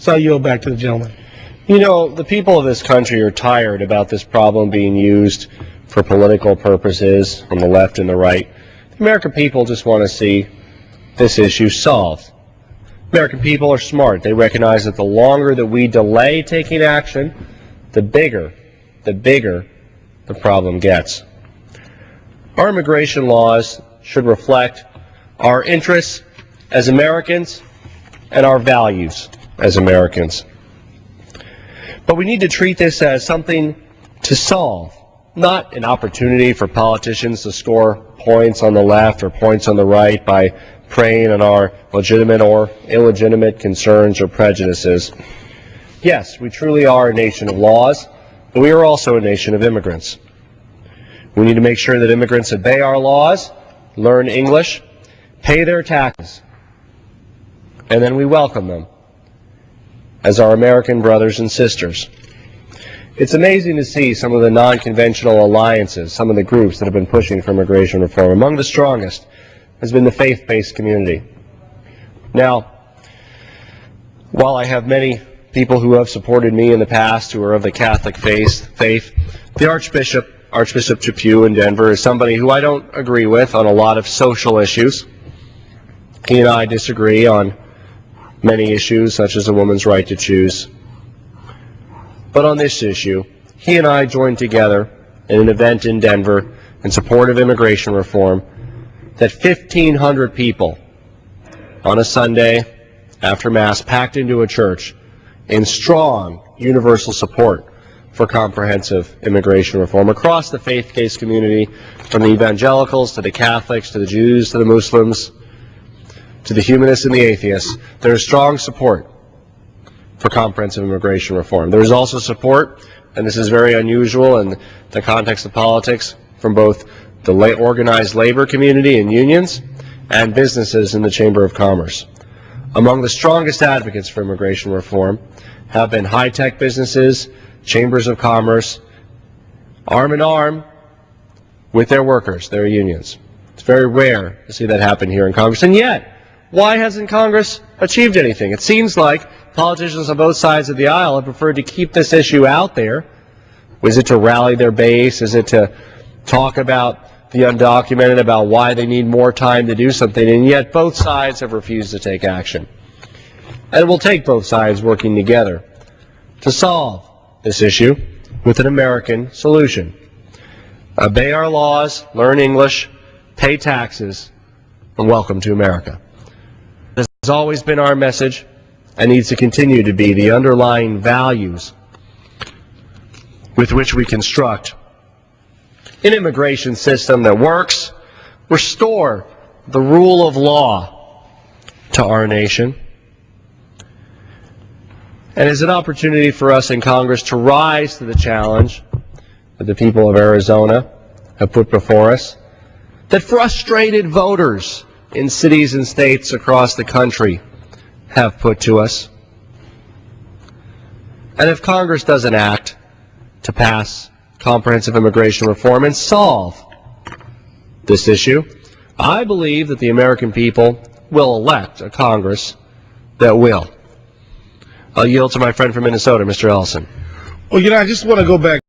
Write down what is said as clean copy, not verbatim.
So I yield back to the gentleman. You know, the people of this country are tired about this problem being used for political purposes on the left and the right. The American people just want to see this issue solved. American people are smart. They recognize that the longer that we delay taking action, the bigger the problem gets. Our immigration laws should reflect our interests as Americans and our values as Americans. But we need to treat this as something to solve, not an opportunity for politicians to score points on the left or points on the right by preying on our legitimate or illegitimate concerns or prejudices. Yes, we truly are a nation of laws, but we are also a nation of immigrants. We need to make sure that immigrants obey our laws, learn English, pay their taxes, and then we welcome them as our American brothers and sisters. It's amazing to see some of the non-conventional alliances, some of the groups that have been pushing for immigration reform. Among the strongest has been the faith-based community. Now, while I have many people who have supported me in the past who are of the Catholic faith, the Archbishop Chaput in Denver is somebody who I don't agree with on a lot of social issues. He and I disagree on many issues, such as a woman's right to choose. But on this issue, he and I joined together in an event in Denver in support of immigration reform that 1,500 people on a Sunday after Mass packed into a church in strong universal support for comprehensive immigration reform across the faith-based community, from the evangelicals to the Catholics to the Jews to the Muslims to the humanists and the atheists. There is strong support for comprehensive immigration reform. There is also support, and this is very unusual in the context of politics, from both the organized labor community and unions and businesses in the Chamber of Commerce. Among the strongest advocates for immigration reform have been high-tech businesses, chambers of commerce, arm in arm with their workers, their unions. It's very rare to see that happen here in Congress. And yet, why hasn't Congress achieved anything? It seems like politicians on both sides of the aisle have preferred to keep this issue out there. Is it to rally their base? Is it to talk about the undocumented, about why they need more time to do something? And yet both sides have refused to take action. And it will take both sides working together to solve this issue with an American solution. Obey our laws, learn English, pay taxes, and welcome to America. This has always been our message and needs to continue to be the underlying values with which we construct an immigration system that works, restore the rule of law to our nation, and is an opportunity for us in Congress to rise to the challenge that the people of Arizona have put before us, that frustrated voters in cities and states across the country have put to us. And if Congress doesn't act to pass comprehensive immigration reform and solve this issue, I believe that the American people will elect a Congress that will. I'll yield to my friend from Minnesota, Mr. Ellison. Well, I just want to go back